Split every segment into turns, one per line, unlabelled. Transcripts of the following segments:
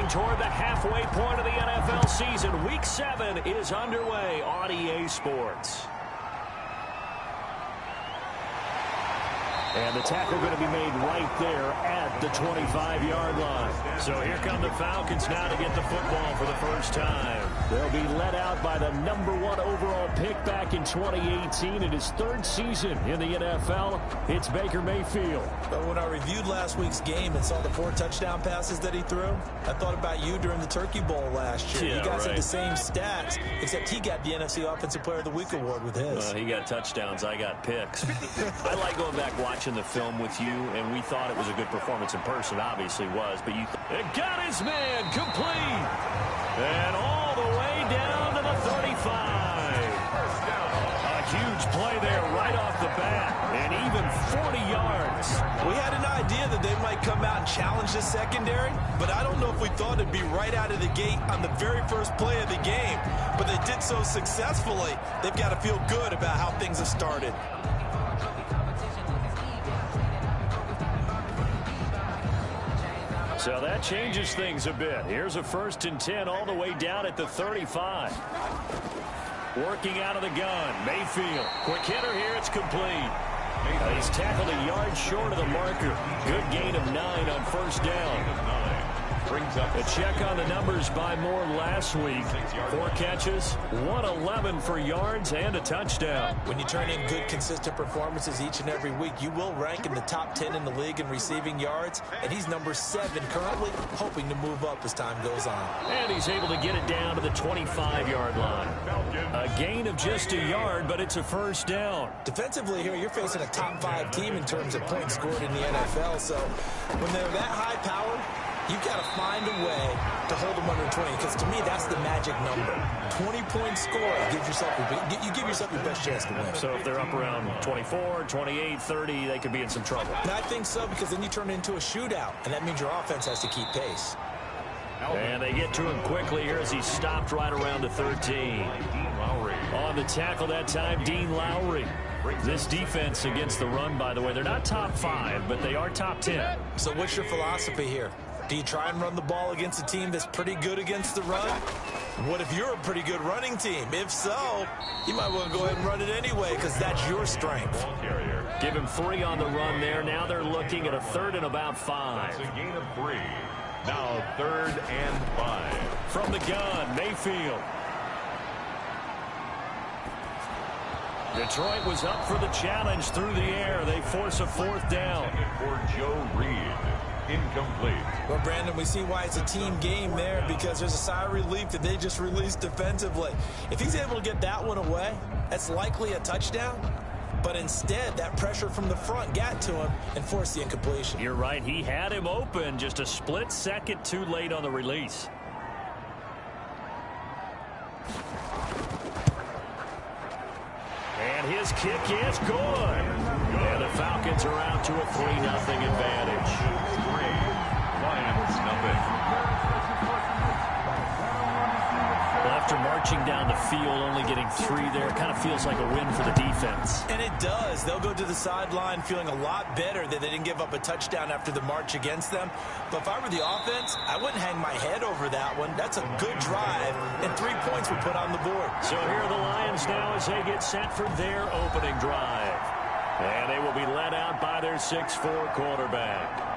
Getting toward the halfway point of the NFL season. Week 7 is underway on EA Sports. And the tackle going to be made right there at the 25-yard line. So here come the Falcons now to get the football for the first time. They'll be led out by the #1 overall pick back in 2018 in his 3rd season in the NFL. It's Baker Mayfield.
But when I reviewed last week's game and saw the 4 touchdown passes that he threw, I thought about you during the Turkey Bowl last year. You guys had the same stats, except he got the NFC Offensive Player of the Week award with his.
He got touchdowns. I got picks. I like going back watching the film with you, and we thought it was a good performance in person. Obviously was, but you it got his man complete, and all the way down to the 35. A huge play there right off the bat, and even 40 yards.
We had an idea that they might come out and challenge the secondary, but I don't know if we thought it'd be right out of the gate on the very first play of the game. But they did so successfully, they've got to feel good about how things have started.
So that changes things a bit. Here's a 1st and 10 all the way down at the 35. Working out of the gun. Mayfield. Quick hitter here. It's complete. He's tackled a yard short of the marker. Good gain of 9 on 1st down. A check on the numbers by Moore last week. 4 catches, 111 for yards, and a touchdown.
When you turn in good, consistent performances each and every week, you will rank in the top 10 in the league in receiving yards, and he's number 7 currently, hoping to move up as time goes on.
And he's able to get it down to the 25-yard line. A gain of just a yard, but it's a 1st down.
Defensively here, you're facing a top 5 team in terms of points scored in the NFL, so when they're that high-powered, you've got to find a way to hold them under 20, because to me, that's the magic number. 20-point score gives yourself you give yourself your best chance to win.
So if they're up around 24, 28, 30, they could be in some trouble.
And I think so, because then you turn it into a shootout, and that means your offense has to keep pace.
And they get to him quickly here as he stopped right around the 13. On the tackle that time, Dean Lowry. This defense against the run, by the way, they're not top 5, but they are top 10.
So what's your philosophy here? Do you try and run the ball against a team that's pretty good against the run? What if you're a pretty good running team? If so, you might want to go ahead and run it anyway, because that's your strength.
Give him 3 on the run there. Now they're looking at a 3rd and about 5.
It's a gain of 3. Now 3rd and 5.
From the gun, Mayfield. Detroit was up for the challenge through the air. They force a 4th down.
For Joe Reed. Incomplete.
Well, Brandon, we see why it's a team game there, because there's a sigh of relief that they just released defensively. If he's able to get that one away, that's likely a touchdown. But instead, that pressure from the front got to him and forced the incompletion.
You're right. He had him open, just a split second too late on the release. And his kick is good. And the Falcons are out to a 3-0 advantage.
Lions nothing.
After marching down the field, only getting 3 there, kind of feels like a win for the defense.
And it does. They'll go to the sideline feeling a lot better that they didn't give up a touchdown after the march against them. But if I were the offense, I wouldn't hang my head over that one. That's a good drive, and 3 points were put on the board.
So here are the Lions now as they get set for their opening drive. And they will be led out by their 6'4" quarterback.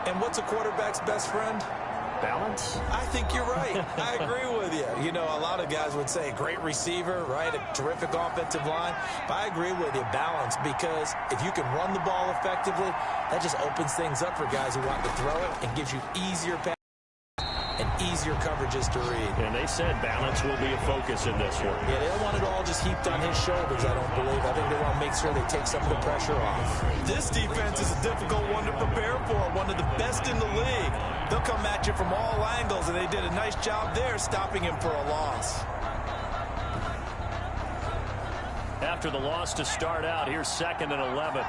And what's a quarterback's best friend?
Balance?
I think you're right. I agree with you. You know, a lot of guys would say great receiver, right? A terrific offensive line. But I agree with you, balance, because if you can run the ball effectively, that just opens things up for guys who want to throw it and gives you easier passes and easier coverages to read.
And they said balance will be a focus in this one.
Yeah, they don't want it all just heaped on his shoulders, I don't believe. I think they want to make sure they take some of the pressure off. This defense is a difficult one to prepare for, one of the best in the league. They'll come at you from all angles, and they did a nice job there stopping him for a loss.
After the loss to start out, here's 2nd and 11.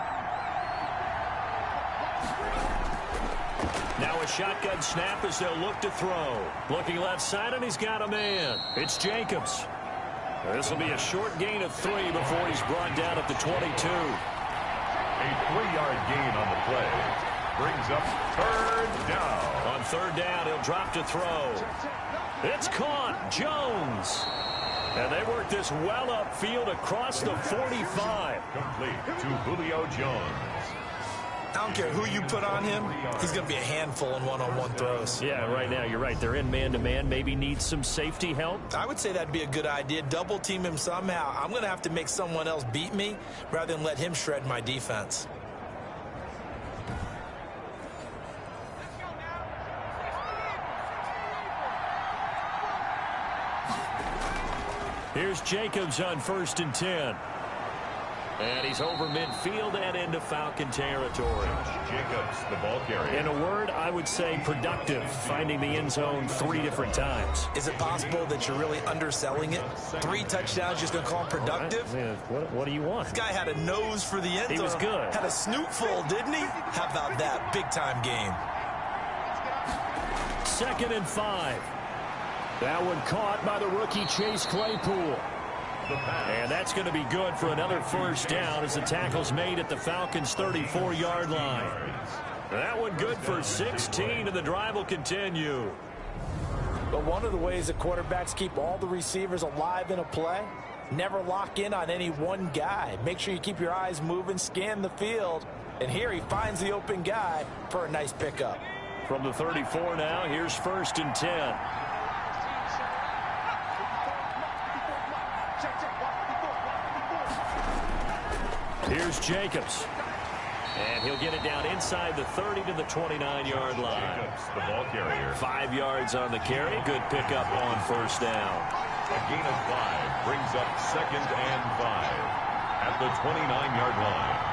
Now a shotgun snap as they'll look to throw. Looking left side, and he's got a man. It's Jacobs. This will be a short gain of 3 before he's brought down at the 22.
A 3-yard gain on the play. brings up third down.
On third down, he'll drop to throw. It's caught. Jones. And they work this well upfield across the 45.
Complete to Julio Jones.
I don't care who you put on him. He's going to be a handful in one-on-one throws.
Yeah, right now, you're right. They're in man-to-man. Maybe need some safety help.
I would say that'd be a good idea. Double team him somehow. I'm going to have to make someone else beat me rather than let him shred my defense.
Here's Jacobs on 1st and 10. And he's over midfield and into Falcon territory.
Jacobs, the ball carrier.
In a word, I would say productive, finding the end zone 3 different times.
Is it possible that you're really underselling it? 3 touchdowns, just going to call him productive?
What do you want?
This guy had a nose for the end zone.
He was good.
Had a snoot full, didn't he? How about that? Big-time game.
2nd and 5. That one caught by the rookie Chase Claypool. And that's going to be good for another first down as the tackle's made at the Falcons' 34-yard line. That one good for 16, and the drive will continue.
But one of the ways that quarterbacks keep all the receivers alive in a play, never lock in on any one guy. Make sure you keep your eyes moving, scan the field. And here he finds the open guy for a nice pickup.
From the 34 now, here's 1st and 10. Here's Jacobs. And he'll get it down inside the 30 to the 29-yard line.
Jacobs, the ball carrier.
5 yards on the carry. Good pickup on first down.
A gain of 5 brings up 2nd and 5 at the 29-yard line.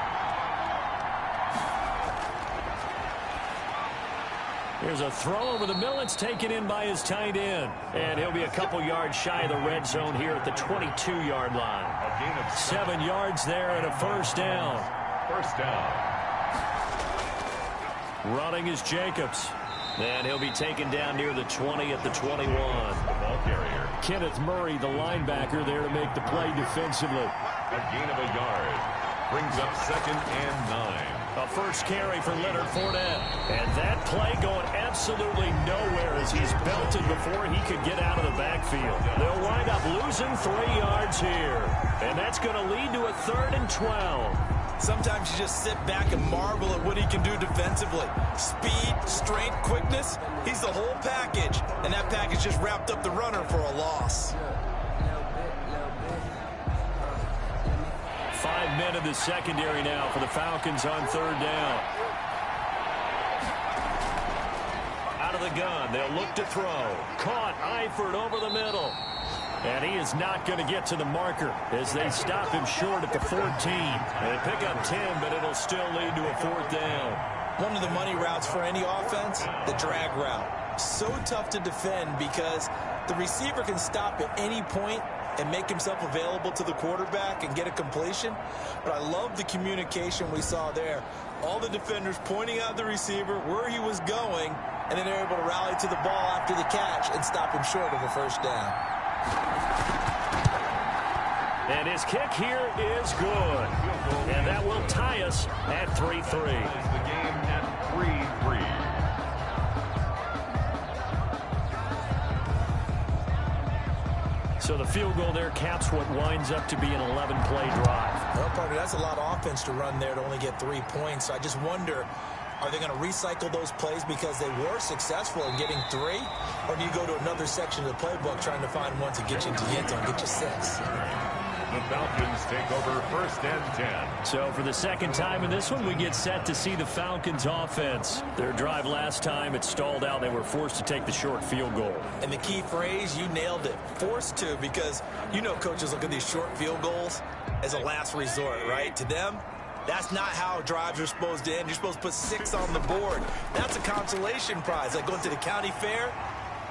Here's a throw over the middle. It's taken in by his tight end. And he'll be a couple yards shy of the red zone here at the 22-yard line.
A gain of
7 yards there and a first down.
First down.
Running is Jacobs. And he'll be taken down near the 20 at the 21.
The ball carrier.
Kenneth Murray, the linebacker, there to make the play defensively.
A gain of a yard. Brings up 2nd and 9.
A first carry for Leonard Fournette. And that play going absolutely nowhere as he's belted before he could get out of the backfield. They'll wind up losing 3 yards here. And that's going to lead to a 3rd and 12.
Sometimes you just sit back and marvel at what he can do defensively. Speed, strength, quickness. He's the whole package. And that package just wrapped up the runner for a loss.
5 men in the secondary now for the Falcons on 3rd down. Out of the gun, they'll look to throw. Caught, Eifert over the middle. And he is not going to get to the marker as they stop him short at the 14. And they pick up 10, but it'll still lead to a 4th down.
One of the money routes for any offense, the drag route. So tough to defend because the receiver can stop at any point and make himself available to the quarterback and get a completion. But I love the communication we saw there. All the defenders pointing out the receiver, where he was going, and then they're able to rally to the ball after the catch and stop him short of a first down.
And his kick here is good. And that will tie us at 3-3.
The game at 3-3.
So the field goal there caps what winds up to be an 11-play drive.
Well, partner, that's a lot of offense to run there to only get 3 points. So I just wonder, are they going to recycle those plays because they were successful in getting 3? Or do you go to another section of the playbook trying to find one to get you into the end zone, get you 6?
The Falcons take over 1st and 10.
So for the second time in this one, we get set to see the Falcons offense. Their drive last time, it stalled out. They were forced to take the short field goal.
And the key phrase, you nailed it, forced to, because you know coaches look at these short field goals as a last resort, right? To them, that's not how drives are supposed to end. You're supposed to put 6 on the board. That's a consolation prize. Like going to the county fair,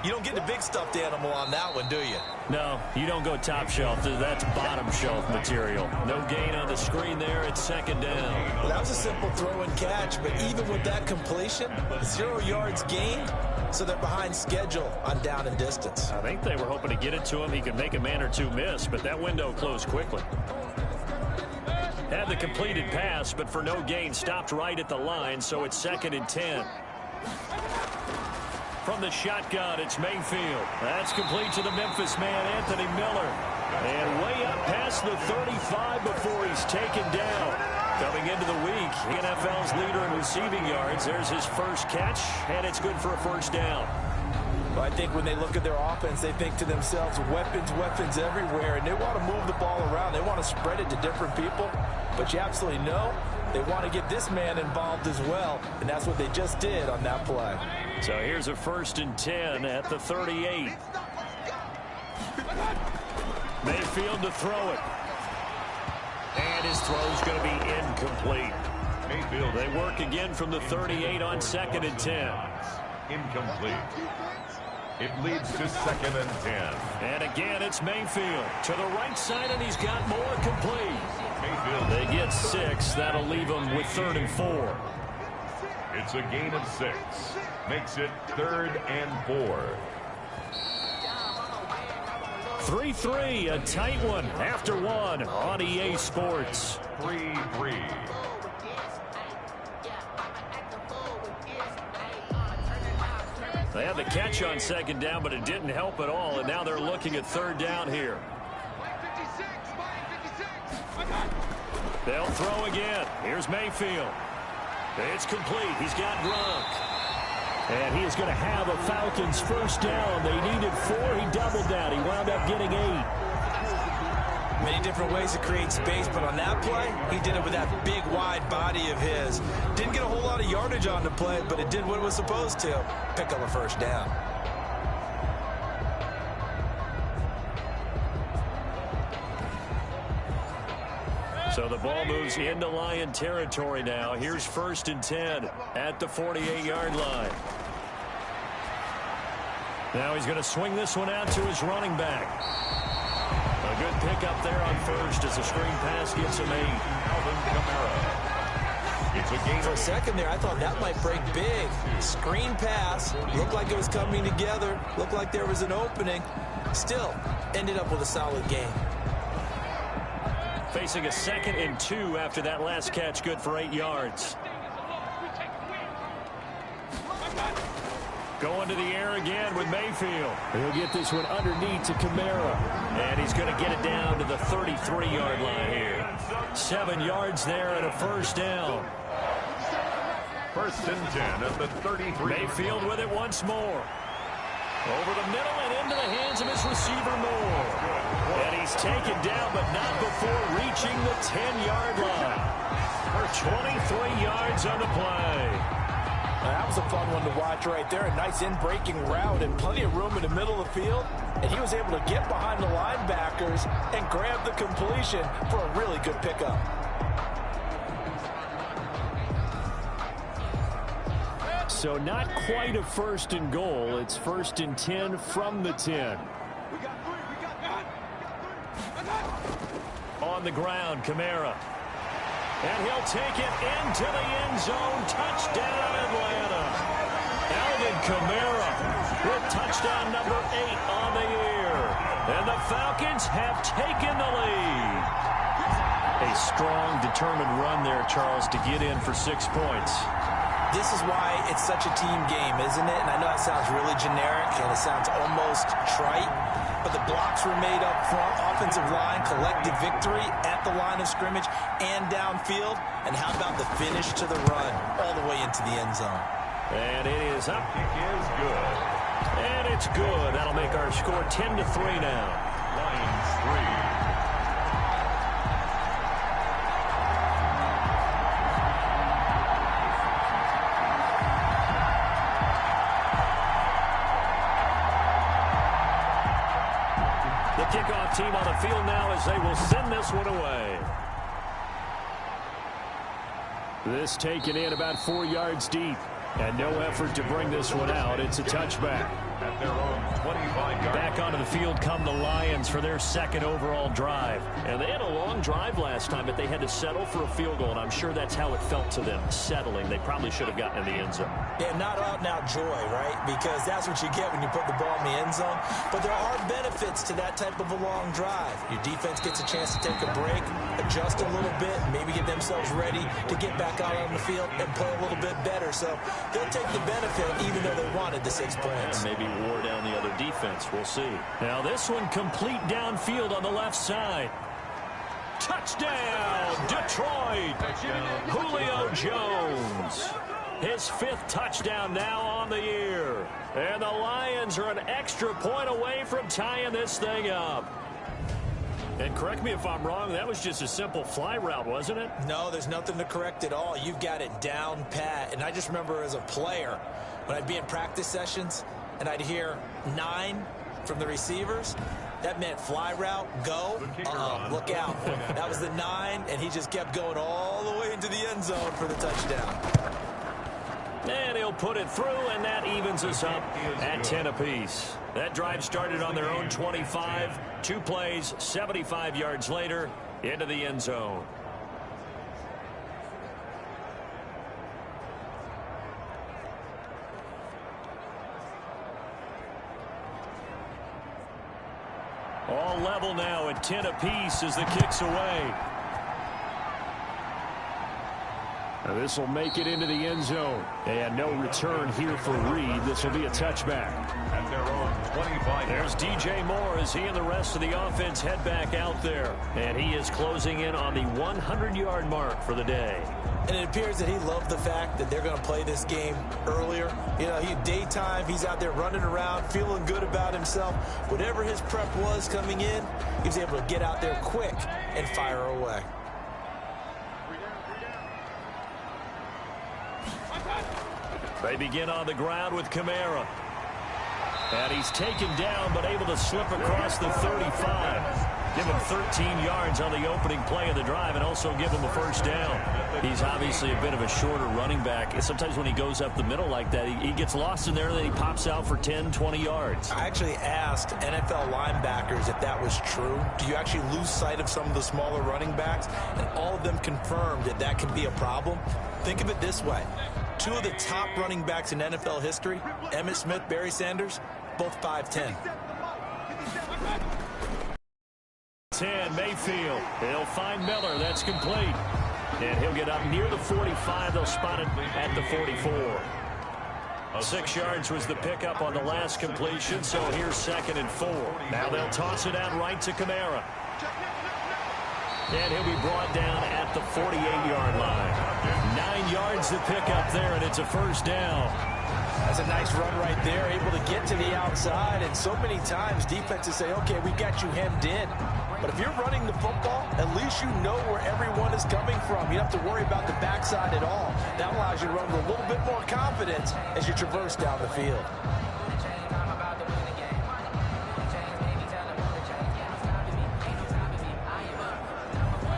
you don't get the big stuffed animal on that one, do you?
No, you don't go top shelf. That's bottom shelf material. No gain on the screen there. It's 2nd down.
Well, that was a simple throw and catch, but even with that completion, 0 yards gained, so they're behind schedule on down and distance.
I think they were hoping to get it to him. He could make a man or two miss, but that window closed quickly. Had the completed pass, but for no gain, stopped right at the line, so it's 2nd and 10. From the shotgun, it's Mayfield. That's complete to the Memphis man, Anthony Miller. And way up past the 35 before he's taken down. Coming into the week, NFL's leader in receiving yards. There's his first catch, and it's good for a first down.
Well, I think when they look at their offense, they think to themselves, weapons, weapons everywhere, and they want to move the ball around. They want to spread it to different people, but you absolutely know they want to get this man involved as well, and that's what they just did on that play.
So here's a 1st and 10 at the 38. Mayfield to throw it. And his throw's going to be incomplete.
Mayfield.
They work again from the 38 on 2nd and 10.
Incomplete. It leads to 2nd and 10.
And again, it's Mayfield to the right side, and he's got more complete.
Mayfield.
They get 6. That'll leave them with 3rd and 4.
It's a gain of 6. Makes it 3rd and 4.
3-3, a tight one after one on EA Sports.
3-3.
They had the catch on 2nd down, but it didn't help at all, and now they're looking at 3rd down here. They'll throw again. Here's Mayfield. It's complete. He's got Gronk. And he is going to have a Falcons first down. They needed 4. He doubled down. He wound up getting 8.
Many different ways to create space, but on that play, he did it with that big, wide body of his. Didn't get a whole lot of yardage on the play, but it did what it was supposed to. Pick up a first down.
So the ball moves into Lion territory now. Here's 1st and 10 at the 48-yard line. Now he's going to swing this one out to his running back. A good pickup there on 1st as the screen pass gets him 8.
Alvin Kamara. It's a gain
For a
of
second there, I thought that might break big. Screen pass. Looked like it was coming together. Looked like there was an opening. Still, ended up with a solid game.
Facing a 2nd and 2 after that last catch, good for 8 yards. Going to the air again with Mayfield. He'll get this one underneath to Kamara. And he's going to get it down to the 33-yard line here. 7 yards there and a first down.
1st and 10 at the 33.
Mayfield with it once more. Over the middle and into the hands of his receiver Moore. And he's taken down, but not before reaching the 10-yard line. 23 yards on the play.
That was a fun one to watch right there. A nice in-breaking route and plenty of room in the middle of the field. And he was able to get behind the linebackers and grab the completion for a really good pickup.
So not quite a 1st and goal. It's 1st and 10 from the 10. On the ground, Kamara. And he'll take it into the end zone. Touchdown, Atlanta. Alvin Kamara with touchdown number 8 on the year. And the Falcons have taken the lead. A strong, determined run there, Charles, to get in for 6 points.
This is why it's such a team game, isn't it? And I know that sounds really generic and it sounds almost trite, but the blocks were made up front, offensive line, collective victory at the line of scrimmage and downfield. And how about the finish to the run all the way into the end zone?
And it is up.
Kick is good.
And it's good. That'll make our score 10-3 now.
Lions 3.
Kickoff team on the field now as they will send this one away. This taken in about 4 yards deep. And no effort to bring this one out. It's a touchback.
At their own 25-yard.
Back onto the field come the Lions for their second overall drive. And they had a long drive last time, but they had to settle for a field goal, and I'm sure that's how it felt to them, settling. They probably should have gotten in the end zone.
Yeah, not out-and-out joy, right? Because that's what you get when you put the ball in the end zone. But there are benefits to that type of a long drive. Your defense gets a chance to take a break, adjust a little bit, maybe get themselves ready to get back out on the field and play a little bit better. So they'll take the benefit even though they wanted the 6 points.
And maybe wore down the other defense. We'll see. Now this one complete downfield on the left side. Touchdown, Detroit. Julio Jones. His 5th touchdown now on the year. And the Lions are an extra point away from tying this thing up. And correct me if I'm wrong, that was just a simple fly route, wasn't it?
No, there's nothing to correct at all. You've got it down pat. And I just remember as a player, when I'd be in practice sessions and I'd hear 9 from the receivers, that meant fly route, go, look out. That was the 9, and he just kept going all the way into the end zone for the touchdown.
And he'll put it through, and that evens us up at 10 apiece. That drive started on their own 25. 2 plays, 75 yards later, into the end zone. All level now at 10 apiece as the kick's away. Now this will make it into the end zone. And no return here for Reed. This will be a touchback.
At their own 25.
There's DJ Moore as he and the rest of the offense head back out there. And he is closing in on the 100-yard mark for the day.
And it appears that he loved the fact that they're going to play this game earlier. You know, daytime, he's out there running around, feeling good about himself. Whatever his prep was coming in, he was able to get out there quick and fire away.
They begin on the ground with Kamara. And he's taken down, but able to slip across the 35. Give him 13 yards on the opening play of the drive and also give him a first down. He's obviously a bit of a shorter running back. Sometimes when he goes up the middle like that, he gets lost in there and then he pops out for 10, 20 yards.
I actually asked NFL linebackers if that was true. Do you actually lose sight of some of the smaller running backs? And all of them confirmed that that can be a problem. Think of it this way. 2 of the top running backs in NFL history, Emmitt Smith, Barry Sanders, both 5'10".
10, Mayfield. He'll find Miller. That's complete. And he'll get up near the 45. They'll spot it at the 44. 6 yards was the pickup on the last completion, so here's 2nd and 4. Now they'll toss it out right to Kamara. And he'll be brought down at the 48-yard line. 9 yards to pick up there, and it's a first down.
That's a nice run right there, able to get to the outside. And so many times defenses say, okay, we got you hemmed in. But if you're running the football, at least you know where everyone is coming from. You don't have to worry about the backside at all. That allows you to run with a little bit more confidence as you traverse down the field.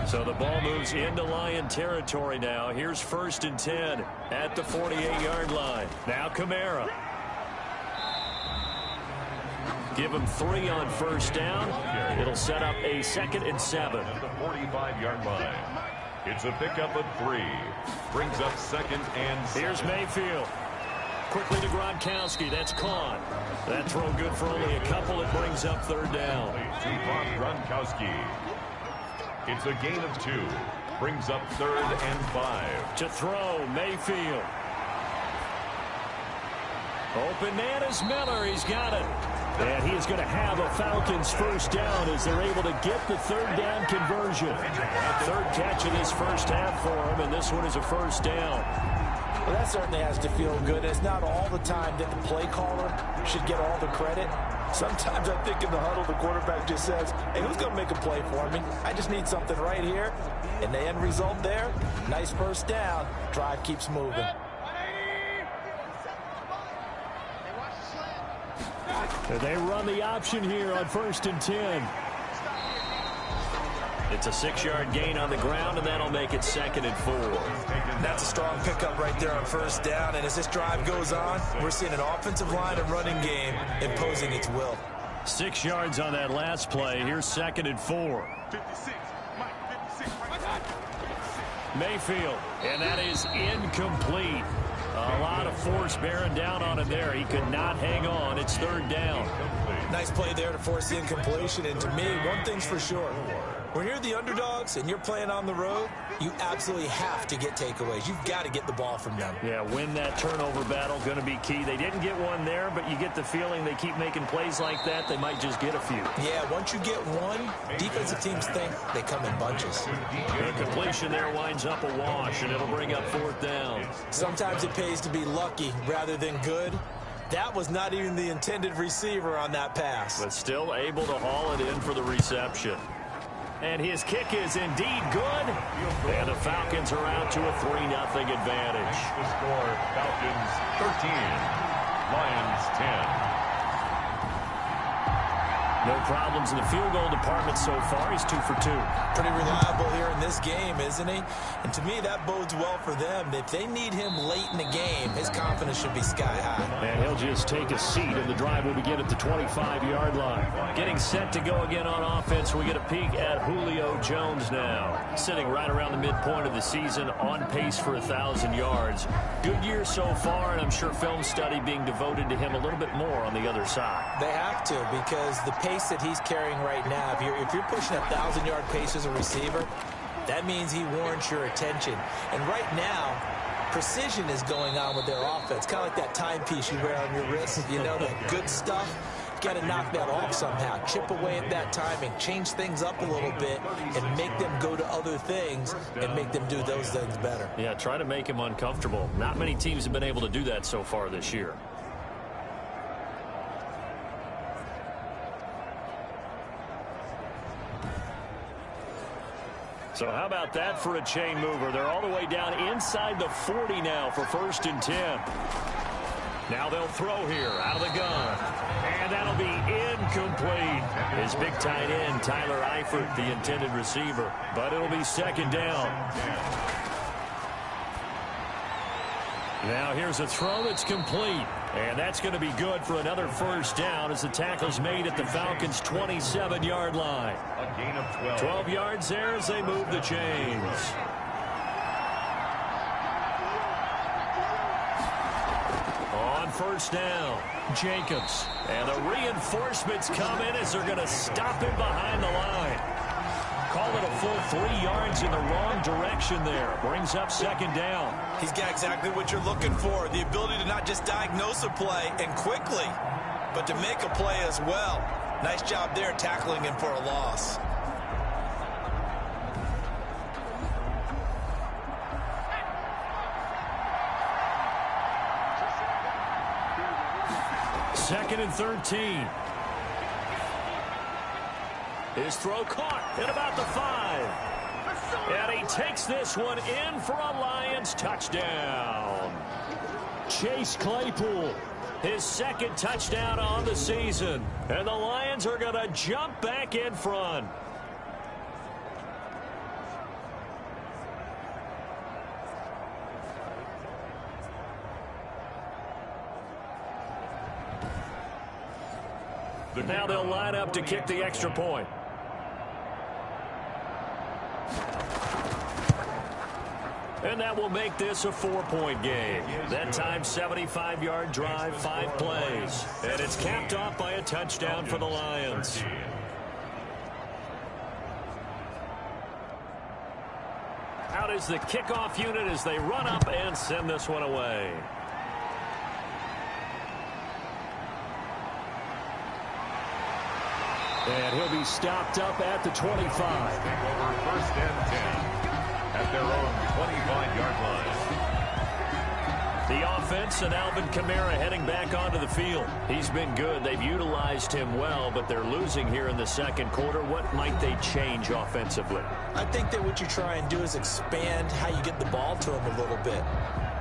So the ball moves into Lion territory now. Here's 1st and 10 at the 48-yard line. Now Kamara. Give him 3 on first down. It'll set up a 2nd and 7.
At the 45-yard line. It's a pickup of 3. Brings up 2nd and 7.
Here's Mayfield. Quickly to Gronkowski. That's caught. That throw good for only a couple. It brings up 3rd down.
To Gronkowski. It's a gain of 2. Brings up 3rd and 5.
To throw, Mayfield. Open man is Miller. He's got it. And he is going to have a Falcons first down as they're able to get the 3rd down conversion. 3rd catch of this first half for him, and this one is a first down.
Well, that certainly has to feel good. It's not all the time that the play caller should get all the credit. Sometimes I think in the huddle, the quarterback just says, hey, who's going to make a play for me? I just need something right here. And the end result there, nice first down. Drive keeps moving.
They run the option here on 1st and 10. It's a 6-yard gain on the ground, and that'll make it 2nd and 4.
That's a strong pickup right there on 1st down. And as this drive goes on, we're seeing an offensive line and running game imposing its will.
6 yards on that last play. Here's 2nd and 4. Mayfield, and that is incomplete. A lot of force bearing down on him there. He could not hang on. It's 3rd down.
Nice play there to force the incompletion. And to me, one thing's for sure. When you're the underdogs and you're playing on the road, you absolutely have to get takeaways. You've got to get the ball from them.
Yeah, win that turnover battle, going to be key. They didn't get one there, but you get the feeling they keep making plays like that, they might just get a few.
Yeah, once you get one, defensive teams think they come in bunches.
The completion there winds up a wash, and it'll bring up 4th down.
Sometimes it pays to be lucky rather than good. That was not even the intended receiver on that pass.
But still able to haul it in for the reception. And his kick is indeed good. And the Falcons are out to a 3-0 advantage.
The score, Falcons 13, Lions 10.
No problems in the field goal department so far. He's 2 for 2.
Pretty reliable here in this game, isn't he? And to me, that bodes well for them. If they need him late in the game, his confidence should be sky high.
And he'll just take a seat, and the drive will begin at the 25-yard line. Getting set to go again on offense, we get a peek at Julio Jones now. Sitting right around the midpoint of the season, on pace for 1,000 yards. Good year so far, and I'm sure film study being devoted to him a little bit more on the other side.
They have to, because the pace that he's carrying right now, if you're pushing a 1,000-yard pace as a receiver, that means he warrants your attention. And right now, precision is going on with their offense. Kind of like that timepiece you wear on your wrist. You know, that good stuff. You got to knock that off somehow. Chip away at that timing. Change things up a little bit and make them go to other things and make them do those things better.
Yeah, try to make him uncomfortable. Not many teams have been able to do that so far this year. So how about that for a chain mover? They're all the way down inside the 40 now for 1st and 10. Now they'll throw here out of the gun. And that'll be incomplete. His big tight end, Tyler Eifert, the intended receiver. But it'll be 2nd down. Now here's a throw that's complete. And that's going to be good for another 1st down as the tackle's made at the Falcons' 27-yard line.
A gain of 12.
12 yards there as they move the chains. On 1st down, Jacobs. And the reinforcements come in as they're going to stop him behind the line. Call it a full 3 yards in the wrong direction there. Brings up 2nd down.
He's got exactly what you're looking for. The ability to not just diagnose a play and quickly, but to make a play as well. Nice job there tackling him for a loss.
Second and 13. His throw caught at about the 5. And he takes this one in for a Lions touchdown. Chase Claypool, his 2nd touchdown on the season. And the Lions are going to jump back in front. Now they'll line up to kick the extra point. And that will make this a 4-point game. That time, 75-yard drive, 5 plays. And it's capped off by a touchdown for the Lions. Out is the kickoff unit as they run up and send this one away. And he'll be stopped up at the 25.
Take over 1st and 10 at their own 25-yard line.
The offense and Alvin Kamara heading back onto the field. He's been good. They've utilized him well, but they're losing here in the 2nd quarter. What might they change offensively?
I think that what you try and do is expand how you get the ball to him a little bit.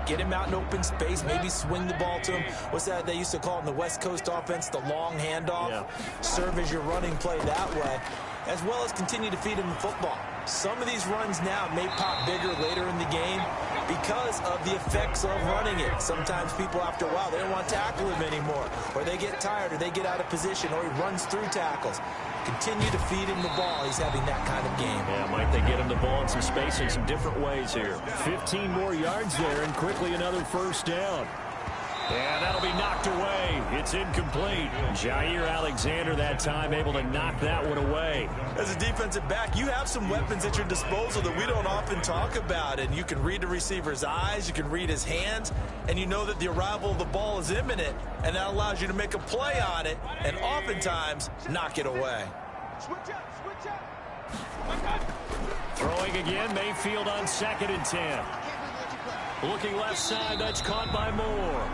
Get him out in open space, maybe swing the ball to him. What's that they used to call in the West Coast offense, the long handoff?
Yeah.
Serve as your running play that way. as well as continue to feed him the football. Some of these runs now may pop bigger later in the game because of the effects of running it. Sometimes people, after a while, they don't want to tackle him anymore, or they get tired, or they get out of position, or he runs through tackles. Continue to feed him the ball. He's having that kind of game.
Yeah, might they get him the ball in some space in some different ways here. 15 more yards there, and quickly another first down. And that'll be knocked away. It's incomplete. Jair Alexander that time able to knock that one away.
As a defensive back, you have some weapons at your disposal that we don't often talk about. And you can read the receiver's eyes, you can read his hands, and you know that the arrival of the ball is imminent. And that allows you to make a play on it and oftentimes knock it away.
Throwing again, Mayfield on 2nd and 10. Looking left side, that's caught by Moore.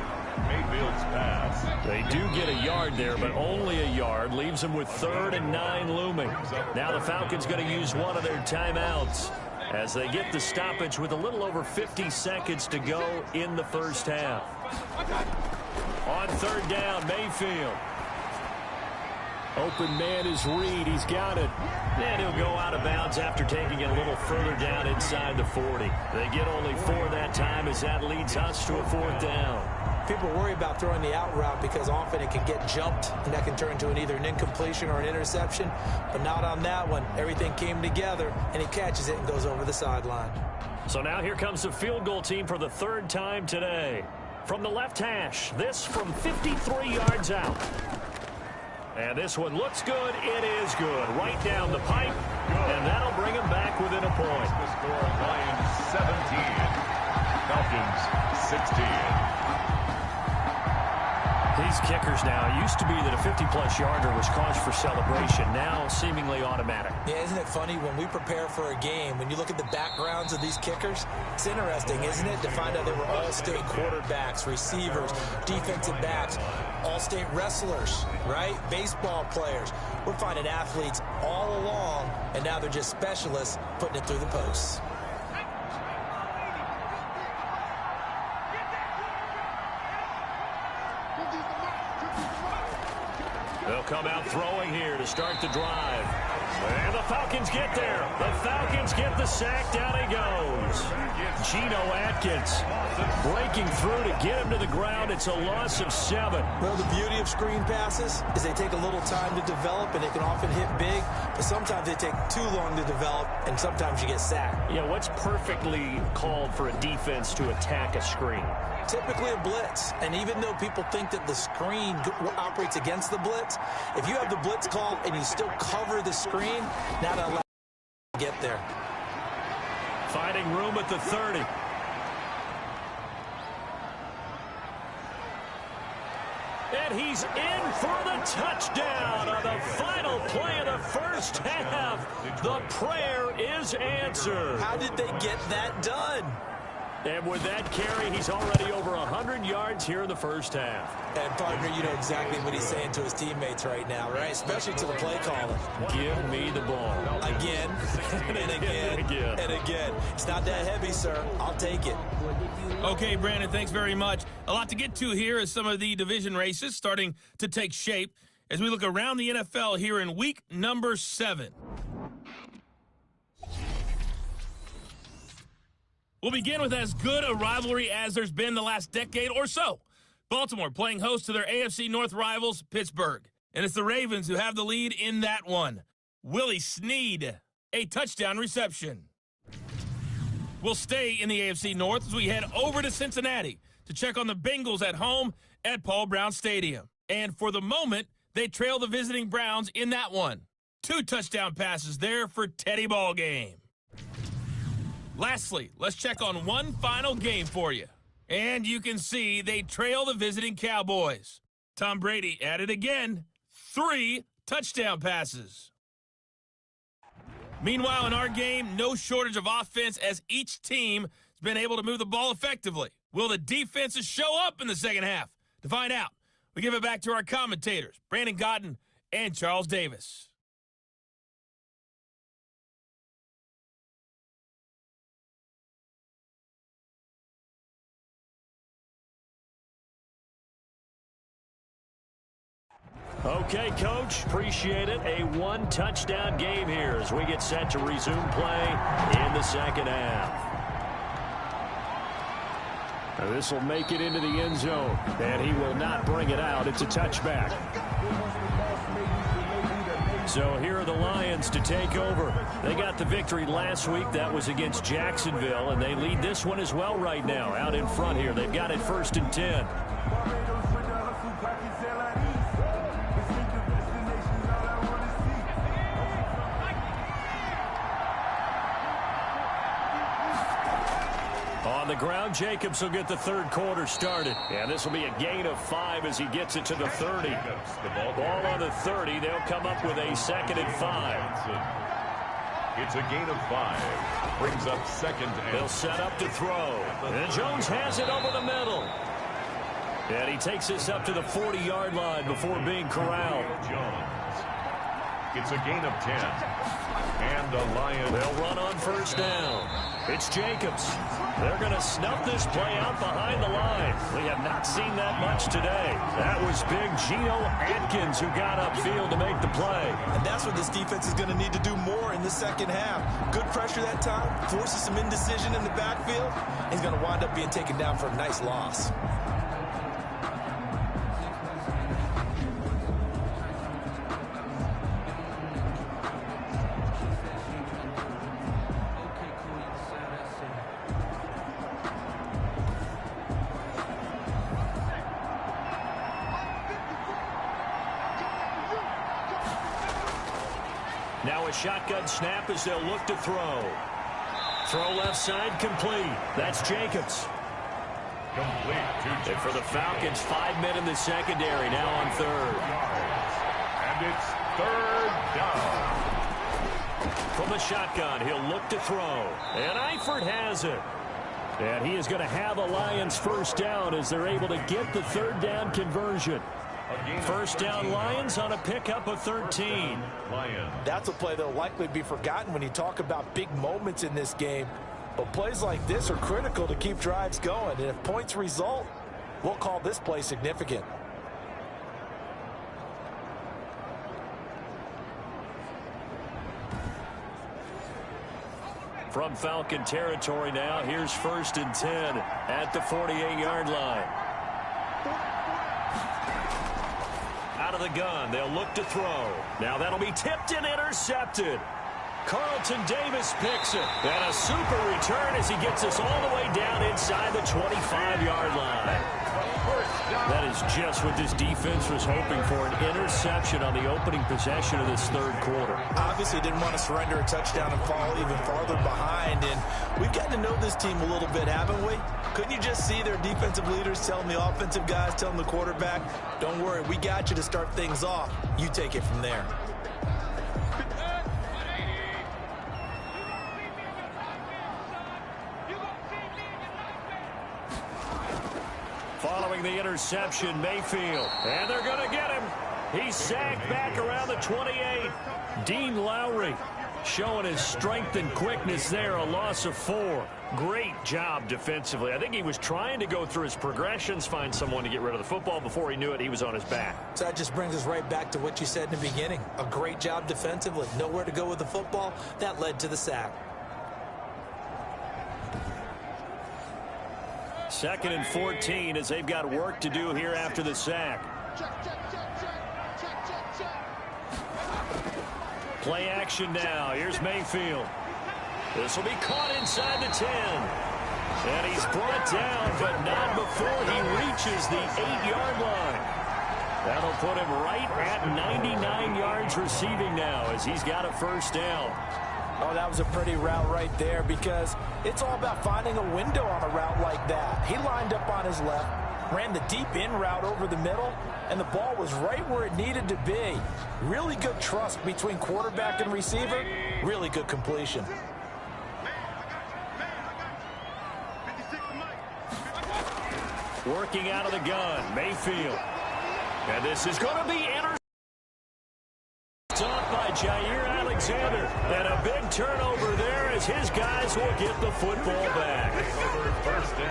Mayfield's pass.
They do get a yard there, but only a yard. Leaves them with 3rd and 9 looming. Now the Falcons going to use one of their timeouts as they get the stoppage with a little over 50 seconds to go in the first half. On 3rd down, Mayfield. Open man is Reed. He's got it. And he'll go out of bounds after taking it a little further down inside the 40. They get only 4 that time as that leads us to a 4th down.
People worry about throwing the out route because often it can get jumped, and that can turn into either an incompletion or an interception. But not on that one. Everything came together, and he catches it and goes over the sideline.
So now here comes the field goal team for the 3rd time today. From the left hash, this from 53 yards out. And this one looks good. It is good. Right down the pipe. And that'll bring him back within a point.
The score, Lions 17, Falcons 16.
These kickers now, it used to be that a 50-plus yarder was cause for celebration. Now seemingly automatic.
Yeah, isn't it funny when we prepare for a game, when you look at the backgrounds of these kickers, it's interesting, isn't it, to find out they were all-state quarterbacks, receivers, defensive backs, all-state wrestlers, right? Baseball players. We're finding athletes all along, and now they're just specialists putting it through the posts.
They'll come out throwing here to start the drive. And the Falcons get there. The Falcons get the sack. Down he goes. Geno Atkins breaking through to get him to the ground. It's a loss of 7.
Well, the beauty of screen passes is they take a little time to develop, and they can often hit big, but sometimes they take too long to develop, and sometimes you get sacked.
Yeah, what's perfectly called for a defense to attack a screen?
Typically a blitz, and even though people think that the screen operates against the blitz, if you have the blitz called and you still cover the screen, now that allows you to get there.
Finding room at the 30. And he's in for the touchdown on the final play of the first half. The prayer is answered.
How did they get that done?
And with that carry, he's already over 100 yards here in the first half.
And, partner, you know exactly what he's saying to his teammates right now, right? Especially to the play caller.
Give me the ball.
Again, and again, and again. It's not that heavy, sir. I'll take it.
Okay, Brandon, thanks very much. A lot to get to here as some of the division races starting to take shape as we look around the NFL here in week number 7. We'll begin with as good a rivalry as there's been the last decade or so. Baltimore playing host to their AFC North rivals, Pittsburgh. And it's the Ravens who have the lead in that one. Willie Snead, a touchdown reception. We'll stay in the AFC North as we head over to Cincinnati to check on the Bengals at home at Paul Brown Stadium. And for the moment, they trail the visiting Browns in that one. 2 touchdown passes there for Teddy Ballgame. Lastly, let's check on one final game for you. And you can see they trail the visiting Cowboys. Tom Brady at it again. 3 touchdown passes. Meanwhile, in our game, no shortage of offense as each team has been able to move the ball effectively. Will the defenses show up in the second half? To find out, we give it back to our commentators, Brandon Cotton and Charles Davis.
Okay, Coach, appreciate it. A one-touchdown game here as we get set to resume play in the second half. This will make it into the end zone, and he will not bring it out. It's a touchback. So here are the Lions to take over. They got the victory last week. That was against Jacksonville, and they lead this one as well right now out in front here. They've got it 1st and 10. On the ground, Jacobs will get the third quarter started. And this will be a gain of 5 as he gets it to the 30. Ball on the 30. They'll come up with a 2nd and 5.
It's a gain of 5. Brings up 2nd and...
They'll set up to throw. And Jones has it over the middle. And he takes this up to the 40-yard line before being corralled.
Jones. It's a gain of 10. And the Lions...
They'll run on 1st down. It's Jacobs. They're going to snuff this play out behind the line. We have not seen that much today. That was big Geno Atkins who got upfield to make the play.
And that's what this defense is going to need to do more in the second half. Good pressure that time, forces some indecision in the backfield. He's going to wind up being taken down for a nice loss.
Now a shotgun snap as they'll look to throw. Throw left side complete. That's Jacobs.
Complete to
and for the Falcons, 5 men in the secondary now on 3rd.
And it's 3rd down.
From the shotgun, he'll look to throw. And Eifert has it. And he is going to have a Lions 1st down as they're able to get the 3rd down conversion. 1st down Lions on a pickup of 13.
That's a play that will likely be forgotten when you talk about big moments in this game. But plays like this are critical to keep drives going. And if points result, we'll call this play significant.
From Falcon territory now, here's 1st and 10 at the 48-yard line. Out of the gun, they'll look to throw. Now that'll be tipped and intercepted. Carlton Davis picks it. And a super return as he gets us all the way down inside the 25-yard line. That is just what this defense was hoping for, an interception on the opening possession of this 3rd quarter.
Obviously didn't want to surrender a touchdown and fall even farther behind. And we've gotten to know this team a little bit, haven't we? Couldn't you just see their defensive leaders telling the offensive guys, telling the quarterback, don't worry, we got you to start things off. You take it from there.
Following the interception, Mayfield. And they're going to get him. He's sagged back around the 28. Dean Lowry showing his strength and quickness there, a loss of 4. Great job defensively. I think he was trying to go through his progressions, find someone to get rid of the football. Before he knew it, he was on his back.
So that just brings us right back to what you said in the beginning. A great job defensively. Nowhere to go with the football. That led to the sack.
2nd and 14 as they've got work to do here after the sack. Play action now. Here's Mayfield. This will be caught inside the 10. And he's brought down, but not before he reaches the 8-yard line. That'll put him right at 99 yards receiving now as he's got a 1st down.
Oh, that was a pretty route right there because it's all about finding a window on a route like that. He lined up on his left, ran the deep in route over the middle, and the ball was right where it needed to be. Really good trust between quarterback and receiver. Really good completion.
Working out of the gun, Mayfield. And this is going to be intercepted by Jair Alexander. Alexander. And a big turnover there as his guys will get the football back.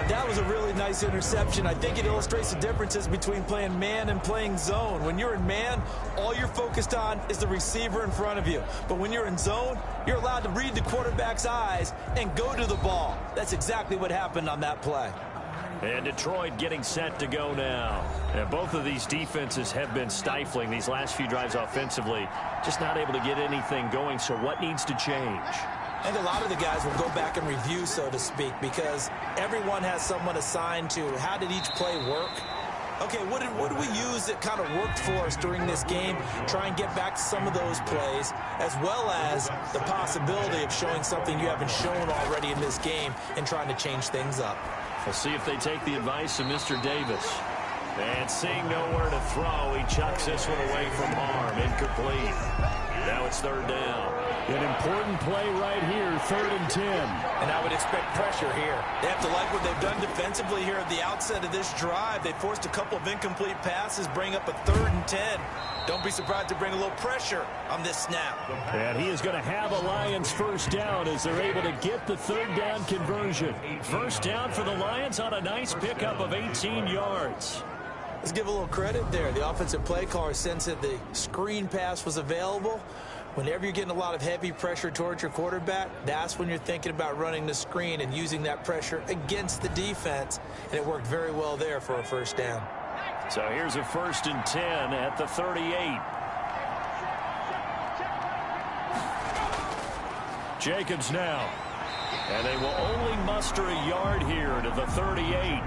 That was a really nice interception. I think it illustrates the differences between playing man and playing zone. When you're in man, all you're focused on is the receiver in front of you. But when you're in zone, you're allowed to read the quarterback's eyes and go to the ball. That's exactly what happened on that play.
And Detroit getting set to go now. And both of these defenses have been stifling these last few drives offensively. Just not able to get anything going, so what needs to change?
I think a lot of the guys will go back and review, so to speak, because everyone has someone assigned to how did each play work. Okay, what did we use that kind of worked for us during this game? Try and get back to some of those plays, as well as the possibility of showing something you haven't shown already in this game and trying to change things up.
We'll see if they take the advice of Mr. Davis. And seeing nowhere to throw, he chucks this one away from harm. Incomplete. Now it's third down. An important play right here, 3rd and 10.
And I would expect pressure here. They have to like what they've done defensively here at the outset of this drive. They forced a couple of incomplete passes, bring up a 3rd and 10. Don't be surprised to bring a little pressure on this snap.
And he is going to have a Lions first down as they're able to get the 3rd down conversion. First down for the Lions on a nice pickup of 18 yards.
Let's give a little credit there. The offensive play caller sensed that the screen pass was available. Whenever you're getting a lot of heavy pressure towards your quarterback, that's when you're thinking about running the screen and using that pressure against the defense. And it worked very well there for a first down.
So here's a 1st and 10 at the 38. Jacobs now. And they will only muster a yard here to the 38.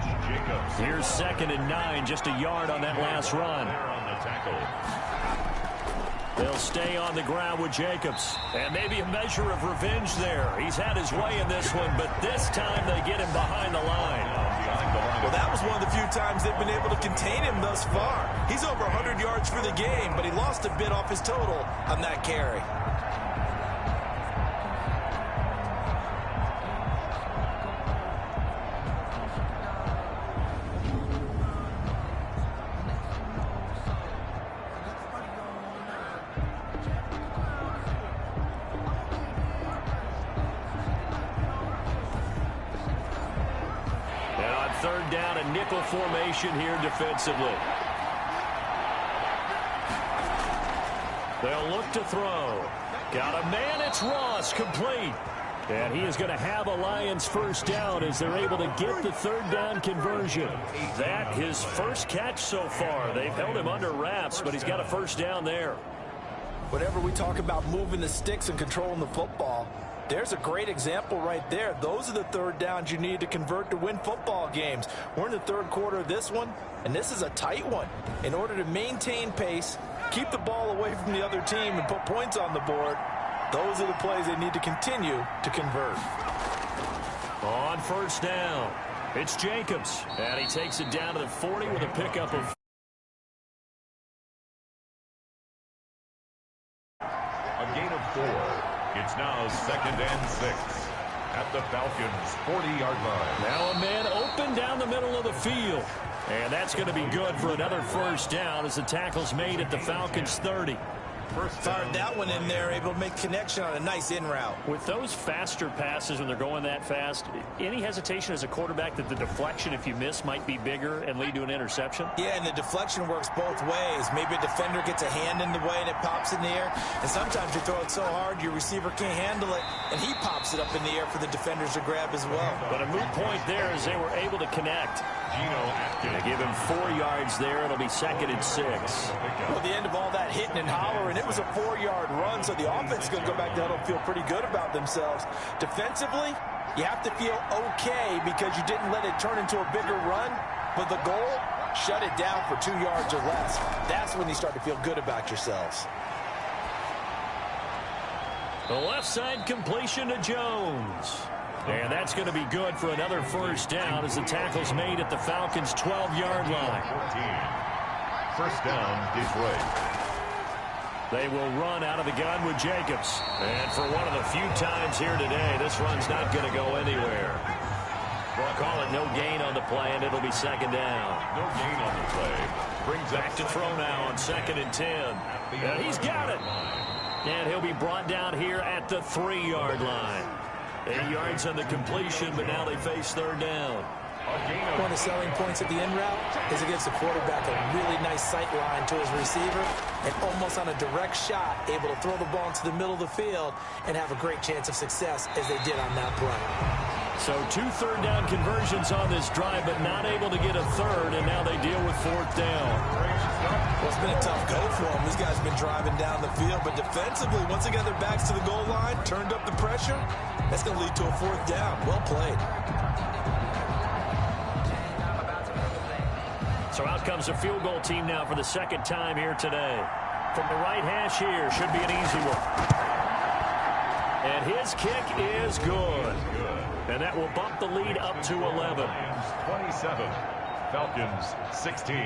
Here's 2nd and 9, just a yard on that last run. They'll stay on the ground with Jacobs. And maybe a measure of revenge there. He's had his way in this one, but this time they get him behind the line.
Well, that was one of the few times they've been able to contain him thus far. He's over 100 yards for the game, but he lost a bit off his total on that carry.
Third down, a nickel formation here defensively. They'll look to throw. Got a man, it's Ross, complete. And he is going to have a Lions first down as they're able to get the 3rd down conversion. That his first catch so far. They've held him under wraps, but he's got a first down there.
Whenever we talk about moving the sticks and controlling the football, there's a great example right there. Those are the 3rd downs you need to convert to win football games. We're in the 3rd quarter of this one, and this is a tight one. In order to maintain pace, keep the ball away from the other team, and put points on the board, those are the plays they need to continue to convert.
On first down, it's Jacobs. And he takes it down to the 40 with a pickup of...
A gain of 4. It's now 2nd and 6 at the Falcons' 40-yard line.
Now a man open down the middle of the field. And that's going to be good for another first down as the tackle's made at the Falcons' 30.
Fired that one in there, able to make connection on a nice in route.
With those faster passes when they're going that fast, any hesitation as a quarterback that the deflection, if you miss, might be bigger and lead to an interception?
Yeah, and the deflection works both ways. Maybe a defender gets a hand in the way and it pops in the air. And sometimes you throw it so hard your receiver can't handle it, and he pops it up in the air for the defenders to grab as well.
But a moot point there as they were able to connect. They give him 4 yards there. It'll be 2nd and 6.
Well, the end of all that hitting and hollering, it was a 4-yard run, so the offense is going to go back to huddle and feel pretty good about themselves. Defensively, you have to feel okay because you didn't let it turn into a bigger run, but the goal, shut it down for 2 yards or less. That's when you start to feel good about yourselves.
The left side completion to Jones. And that's going to be good for another first down as the tackle's made at the Falcons' 12-yard line.
14. First down, Detroit.
They will run out of the gun with Jacobs. And for one of the few times here today, this run's not going to go anywhere. We'll call it no gain on the play, and it'll be 2nd down.
No gain on the play. Brings
back to throw now on 2nd and 10. And he's got it. And he'll be brought down here at the 3-yard line. 8 yards on the completion, but now they face third down.
One of the selling points at the end route is it gives the quarterback a really nice sight line to his receiver and almost on a direct shot able to throw the ball into the middle of the field and have a great chance of success as they did on that play.
So 2 third-down conversions on this drive, but not able to get a third, and now they deal with 4th down.
Well, it's been a tough go for them. These guys have been driving down the field, but defensively, once they got their backs to the goal line, turned up the pressure, that's going to lead to a 4th down. Well played.
So out comes a field goal team now for the second time here today. From the right hash here, should be an easy one. And his kick is good. And that will bump the lead up to 11.
27, Falcons 16.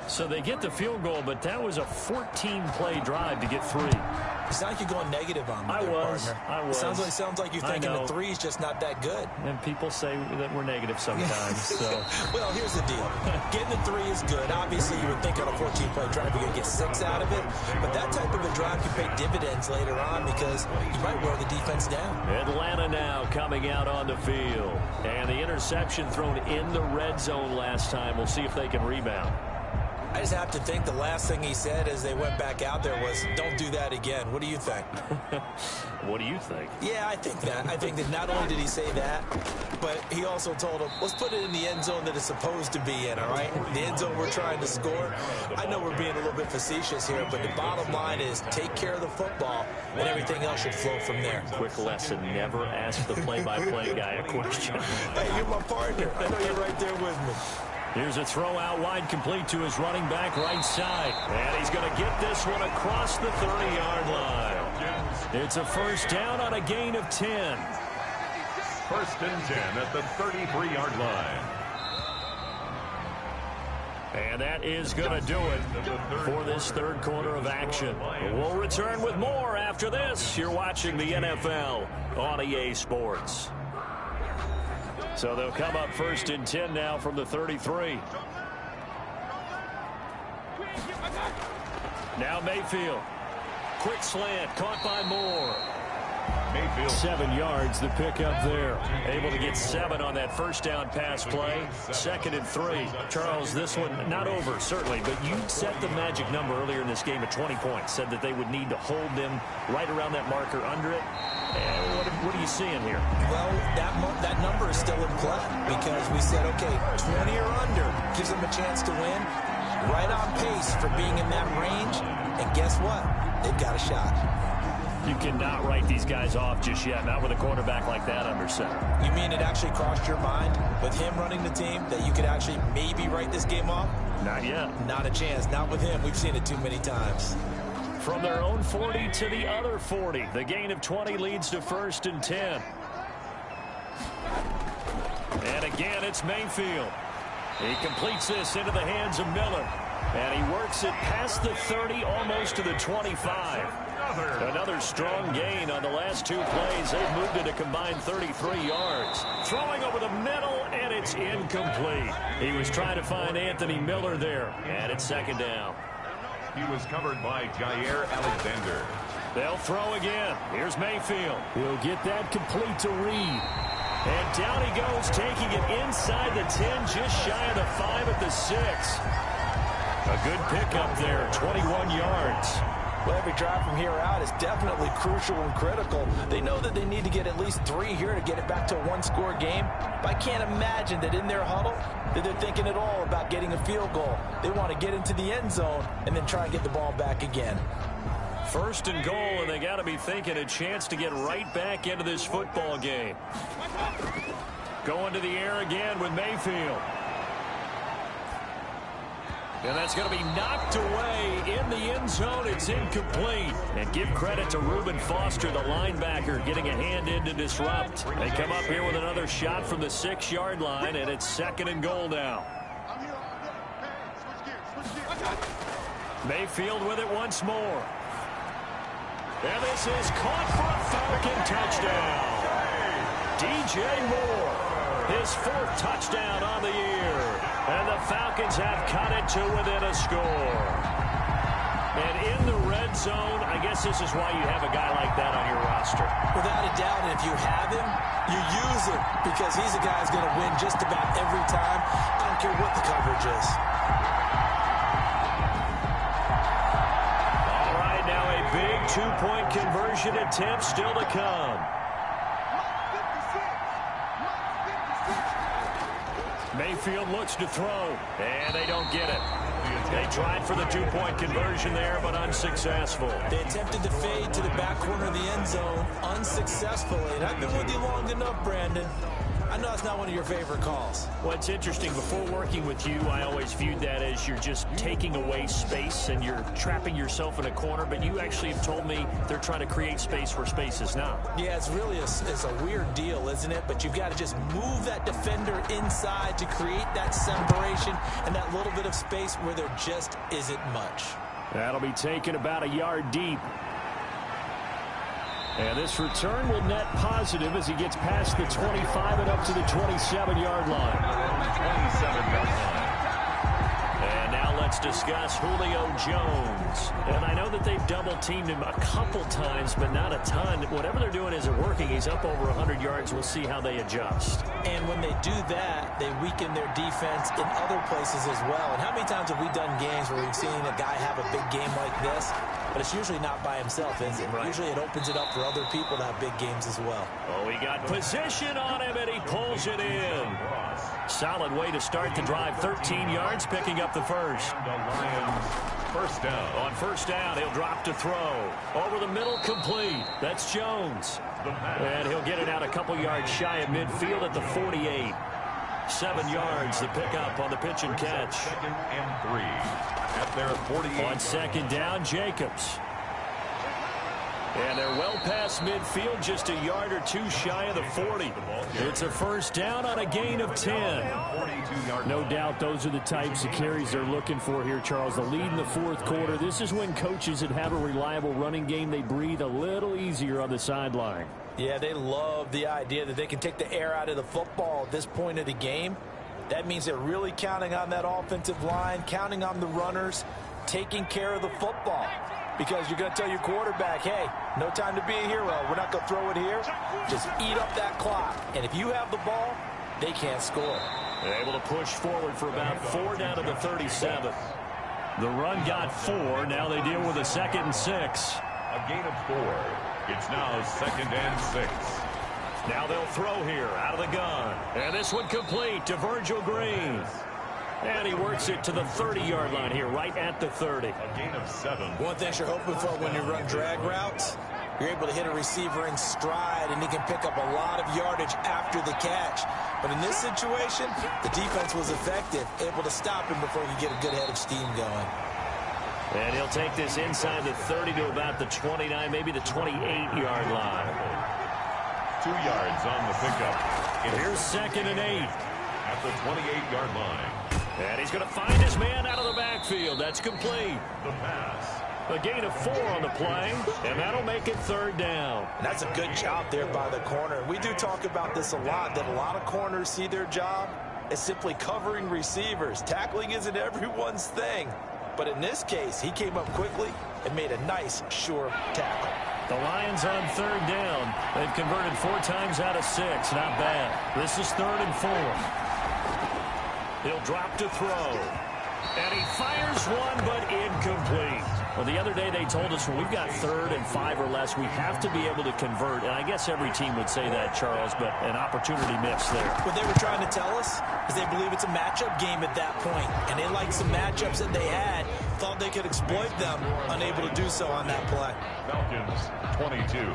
So they get the field goal, but that was a 14-play drive to get 3.
It sounds like you're going negative on me, partner.
I was.
It sounds like you're thinking the 3 is just not that good.
And people say that we're negative sometimes. So.
Well, here's the deal. Getting the 3 is good. Obviously, you would think on a 14-play drive you're going to get 6 out of it. But that type of a drive can pay dividends later on because you might wear the defense down.
Atlanta now coming out on the field. And the interception thrown in the red zone last time. We'll see if they can rebound.
I just have to think the last thing he said as they went back out there was, don't do that again. What do you think?
What do you think?
Yeah, I think that. I think that not only did he say that, but he also told him, let's put it in the end zone that it's supposed to be in, all right? The end zone we're trying to score. I know we're being a little bit facetious here, but the bottom line is take care of the football, and everything else should flow from there.
Quick lesson, never ask the play-by-play guy a question.
Hey, you're my partner. I know you're right there with me.
Here's a throw out wide, complete to his running back right side. And he's going to get this one across the 30-yard line. It's a first down on a gain of 10.
1st and 10 at the 33-yard line.
And that is going to do it for this third quarter of action. We'll return with more after this. You're watching the NFL on EA Sports. So they'll come up 1st and 10 now from the 33. Now Mayfield. Quick slant, caught by Moore.
Mayfield.
7 yards, the pickup there. Able to get 7 on that first down pass play. 2nd and 3. Charles, this one not over, certainly, but you set the magic number earlier in this game at 20 points. Said that they would need to hold them right around that marker under it. And what are you seeing here?
Well, that number is still in play because we said, okay, 20 or under gives them a chance to win. Right on pace for being in that range. And guess what? They've got a shot.
You cannot write these guys off just yet, not with a quarterback like that under center.
You mean it actually crossed your mind with him running the team that you could actually maybe write this game off?
Not yet.
Not a chance. Not with him. We've seen it too many times.
From their own 40 to the other 40. The gain of 20 leads to 1st and 10. And again, it's Mayfield. He completes this into the hands of Miller. And he works it past the 30, almost to the 25. Another strong gain on the last 2 plays. They've moved it a combined 33 yards. Throwing over the middle, and it's incomplete. He was trying to find Anthony Miller there. And it's 2nd down.
He was covered by Jair Alexander.
They'll throw again. Here's Mayfield. He'll get that complete to Reed. And down he goes, taking it inside the 10, just shy of the 5 at the 6. A good pickup there, 21 yards.
Well, every drive from here out is definitely crucial and critical. They know that they need to get at least 3 here to get it back to a 1-score game. But I can't imagine that in their huddle that they're thinking at all about getting a field goal. They want to get into the end zone and then try and get the ball back again.
1st and goal, and they got to be thinking a chance to get right back into this football game. Going to the air again with Mayfield. And that's going to be knocked away in the end zone. It's incomplete. And give credit to Reuben Foster, the linebacker, getting a hand in to disrupt. They come up here with another shot from the 6-yard line, and it's 2nd and goal now. Mayfield with it once more. And this is caught for a Falcon touchdown. DJ Moore, his 4th touchdown on the year. And the Falcons have cut it to within a score. zone. I guess this is why you have a guy like that on your roster.
Without a doubt, and if you have him, you use him because he's a guy who's going to win just about every time. I don't care what the coverage is.
All right, now a big two-point conversion attempt still to come. Mayfield looks to throw, and they don't get it. They tried for the two-point conversion there, but unsuccessful.
They attempted to fade to the back corner of the end zone unsuccessfully. And I've been with you long enough, Brandon. I know it's not one of your favorite calls.
Well, it's interesting. Before working with you, I always viewed that as you're just taking away space and you're trapping yourself in a corner. But you actually have told me they're trying to create space where space is not.
Yeah, it's really a weird deal, isn't it? But you've got to just move that defender inside to create that separation and that little bit of space where there just isn't much.
That'll be taken about a yard deep. And this return will net positive as he gets past the 25 and up to the 27-yard line.
27-yard line.
And now let's discuss Julio Jones. And I know that they've double-teamed him a couple times, but not a ton. Whatever they're doing isn't working. He's up over 100 yards. We'll see how they adjust.
And when they do that, they weaken their defense in other places as well. And how many times have we done games where we've seen a guy have a big game like this? But it's usually not by himself, is it? Right. Usually it opens it up for other people to have big games as well.
Oh, he got position on him, and he pulls it in. Solid way to start the drive. 13 yards, picking up the first.
And the Lions, first down.
On first down, he'll drop to throw. Over the middle, complete. That's Jones. And he'll get it out a couple yards shy of midfield at the 48. 7 yards to pick up on the pitch and catch.
Second and 3 at their 48.
On second down, Jacobs. And they're well past midfield, just a yard or two shy of the 40. It's a first down on a gain of 10. No doubt those are the types of carries they're looking for here, Charles. The lead in the fourth quarter. This is when coaches that have a reliable running game, they breathe a little easier on the sideline.
Yeah, they love the idea that they can take the air out of the football at this point of the game. That means they're really counting on that offensive line, counting on the runners, taking care of the football. Because you're going to tell your quarterback, hey, no time to be a hero. We're not going to throw it here. Just eat up that clock. And if you have the ball, they can't score.
They're able to push forward for about 4 down to the 37. The run got 4. Now they deal with a 2nd and 6.
A gain of 4. It's now 2nd and 6.
Now they'll throw here out of the gun. And this one complete to Virgil Green. And he works it to the 30-yard line here, right at the 30.
A gain of 7.
One thing you're hoping for when you run drag routes, you're able to hit a receiver in stride, and he can pick up a lot of yardage after the catch. But in this situation, the defense was effective, able to stop him before he could get a good head of steam going.
And he'll take this inside the 30 to about the 29, maybe the 28-yard line.
2 yards on the pickup.
Here's 2nd and 8.
At the 28-yard line.
And he's going to find his man out of the backfield. That's complete.
The pass.
A gain of 4 on the play, and that'll make it 3rd down.
And that's a good job there by the corner. We do talk about this a lot, that a lot of corners see their job as simply covering receivers. Tackling isn't everyone's thing. But in this case, he came up quickly and made a nice, sure tackle.
The Lions on 3rd down. They've converted 4 times out of 6. Not bad. This is 3rd and 4. He'll drop to throw. And he fires one, but incomplete. Well, the other day they told us when we've got 3rd and 5 or less, we have to be able to convert. And I guess every team would say that, Charles, but an opportunity missed there.
What they were trying to tell us is they believe it's a matchup game at that point. And they liked some matchups that they had, thought they could exploit them, unable to do so on that play.
Falcons 22.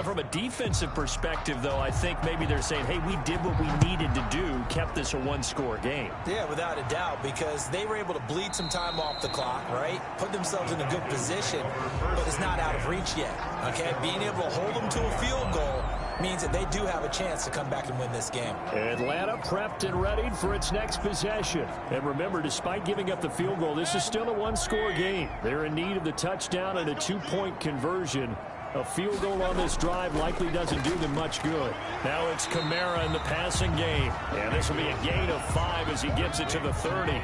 From a defensive perspective, though, I think maybe they're saying, hey, we did what we needed to do, kept this a 1-score game.
Yeah, without a doubt, because they were able to bleed some time off the clock, right? Put themselves in a good position, but it's not out of reach yet, okay? Being able to hold them to a field goal means that they do have a chance to come back and win this game.
Atlanta prepped and readied for its next possession. And remember, despite giving up the field goal, this is still a 1-score game. They're in need of the touchdown and a 2-point conversion. A field goal on this drive likely doesn't do them much good. Now it's Kamara in the passing game. And this will be a gain of 5 as he gets it to the 30.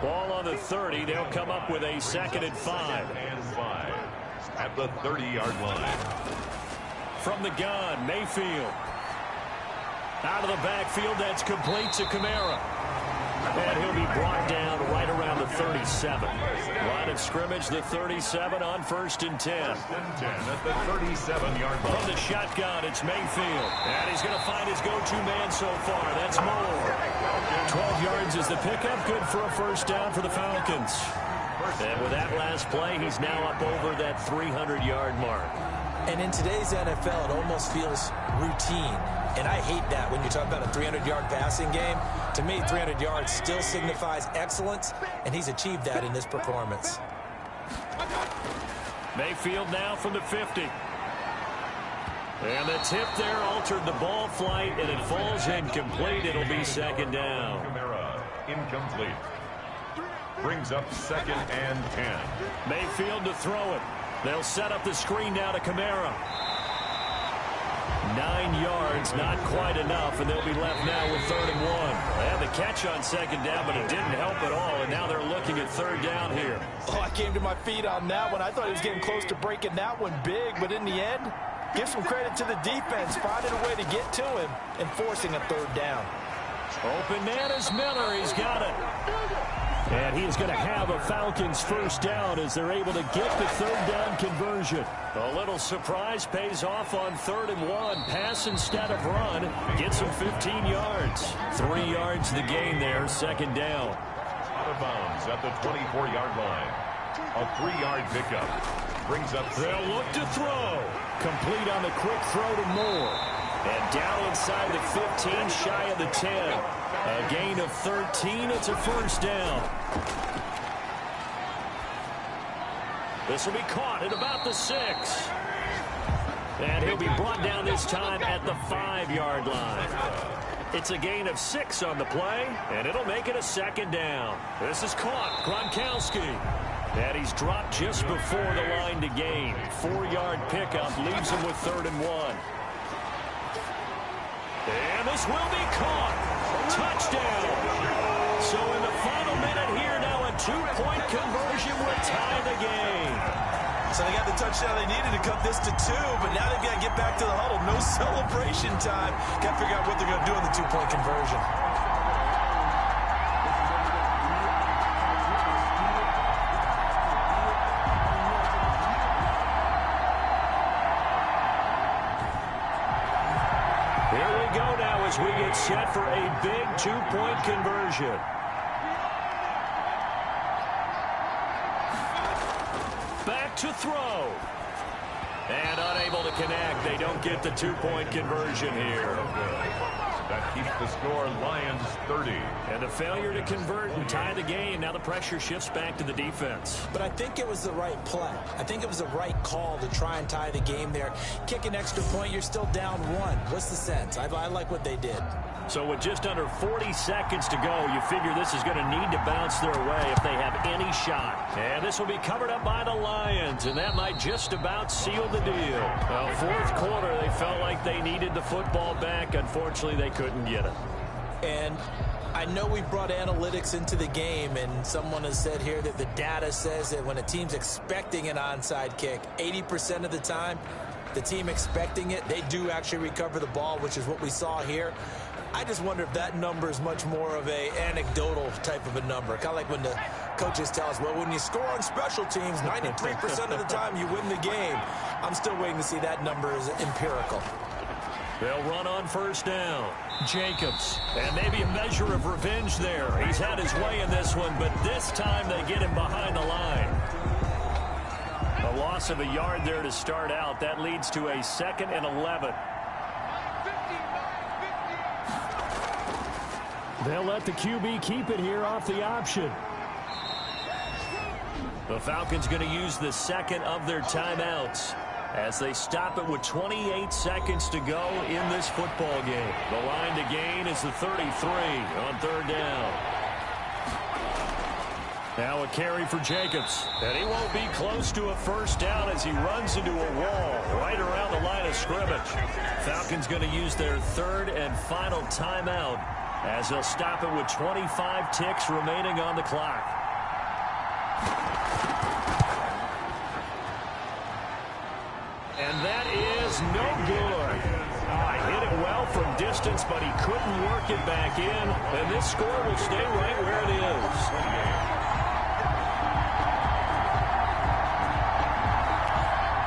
Ball on the 30. They'll come up with a 2nd and 5.
At the 30-yard line.
From the gun, Mayfield. Out of the backfield, that's complete to Kamara. And he'll be brought down right around the 37. Line of scrimmage, the 37 on 1st and 10.
At the 37-yard line.
From the shotgun, it's Mayfield. And he's going to find his go-to man so far. That's Moore. 12 yards is the pickup. Good for a 1st down for the Falcons. And with that last play, he's now up over that 300-yard mark.
And in today's NFL, it almost feels routine. And I hate that when you talk about a 300-yard passing game. To me, 300 yards still signifies excellence, and he's achieved that in this performance.
Mayfield now from the 50. And the tip there altered the ball flight, and it falls incomplete. It'll be 2nd down.
Kamara, incomplete. Brings up 2nd and 10.
Mayfield to throw it. They'll set up the screen now to Kamara. 9 yards, not quite enough, and they'll be left now with 3rd and 1. They had the catch on 2nd down, but it didn't help at all, and now they're looking at 3rd down here.
Oh, I came to my feet on that one. I thought he was getting close to breaking that one big, but in the end, give some credit to the defense, finding a way to get to him and forcing a 3rd down.
Open man is Miller. He's got it. And he is going to have a Falcons 1st down as they're able to get the 3rd down conversion. A little surprise pays off on 3rd and 1. Pass instead of run. Gets him 15 yards. 3 yards the gain there. 2nd down.
Out of bounds at the 24-yard line. A 3-yard pickup. Brings up.
They'll look to throw. Complete on the quick throw to Moore. And down inside the 15, shy of the 10. A gain of 13. It's a 1st down. This will be caught at about the 6. And he'll be brought down this time at the 5-yard line. It's a gain of 6 on the play, and it'll make it a 2nd down. This is caught. Gronkowski. And he's dropped just before the line to gain. 4-yard pickup leaves him with 3rd and 1. And this will be caught. Touchdown. So in the final minute here now, a 2-point conversion will tie the game.
So they got the touchdown they needed to cut this to 2, but now they've got to get back to the huddle. No celebration time. Got to figure out what they're going to do on the 2-point conversion.
As we get set for a big 2-point conversion. Back to throw. And unable to connect. They don't get the 2-point conversion here.
That keeps the score Lions 30.
And a failure to convert and tie the game. Now the pressure shifts back to the defense.
But I think it was the right play. I think it was the right call to try and tie the game there. Kick an extra point, you're still down 1. What's the sense? I like what they did.
So with just under 40 seconds to go, you figure this is going to need to bounce their way if they have any shot. And this will be covered up by the Lions, and that might just about seal the deal. Well, 4th quarter, they felt like they needed the football back. Unfortunately, they couldn't get it.
And I know we brought analytics into the game, and someone has said here that the data says that when a team's expecting an onside kick, 80% of the time, the team expecting it, they do actually recover the ball, which is what we saw here. I just wonder if that number is much more of a anecdotal type of a number. Kind of like when the coaches tell us, well, when you score on special teams, 93% of the time you win the game. I'm still waiting to see that number is empirical.
They'll run on 1st down. Jacobs. And maybe a measure of revenge there. He's had his way in this one, but this time they get him behind the line. A loss of a yard there to start out. That leads to a 2nd and 11. They'll let the QB keep it here off the option. The Falcons going to use the 2nd of their timeouts as they stop it with 28 seconds to go in this football game. The line to gain is the 33 on 3rd down. Now a carry for Jacobs. And he won't be close to a first down as he runs into a wall right around the line of scrimmage. Falcons going to use their third and final timeout as they'll stop it with 25 ticks remaining on the clock. And that is no good. Hit it well from distance, but he couldn't work it back in. And this score will stay right where it is.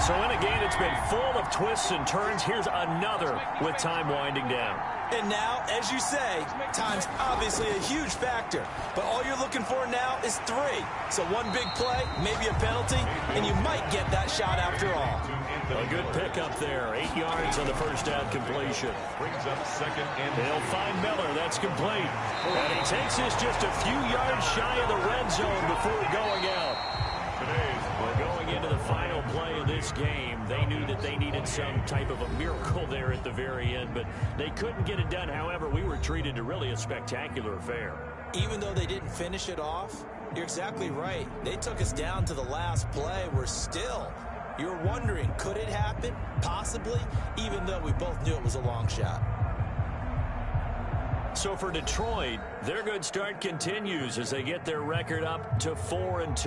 So in a game that's been full of twists and turns, here's another with time winding down.
And now, as you say, time's obviously a huge factor. But all you're looking for now is 3. So one big play, maybe a penalty, and you might get that shot after all.
A good pickup there. 8 yards on the first down completion.
Brings up second and
They'll find Miller. That's complete. And he takes this just a few yards shy of the red zone before going out. We're going into the final play of this game. They knew that they needed some type of a miracle there at the very end, but they couldn't get it done. However, we were treated to really a spectacular affair.
Even though they didn't finish it off, you're exactly right. They took us down to the last play. You're wondering, could it happen? Possibly, even though we both knew it was a long shot.
So for Detroit, their good start continues as they get their record up to 4-2.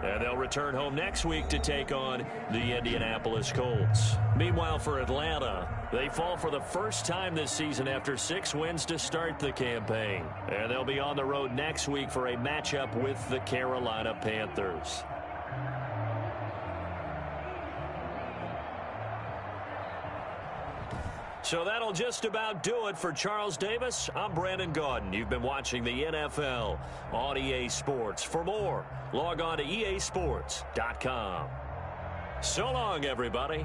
And they'll return home next week to take on the Indianapolis Colts. Meanwhile, for Atlanta, they fall for the first time this season after 6 wins to start the campaign. And they'll be on the road next week for a matchup with the Carolina Panthers. So that'll just about do it for Charles Davis. I'm Brandon Gaudin. You've been watching the NFL on EA Sports. For more, log on to easports.com. So long, everybody.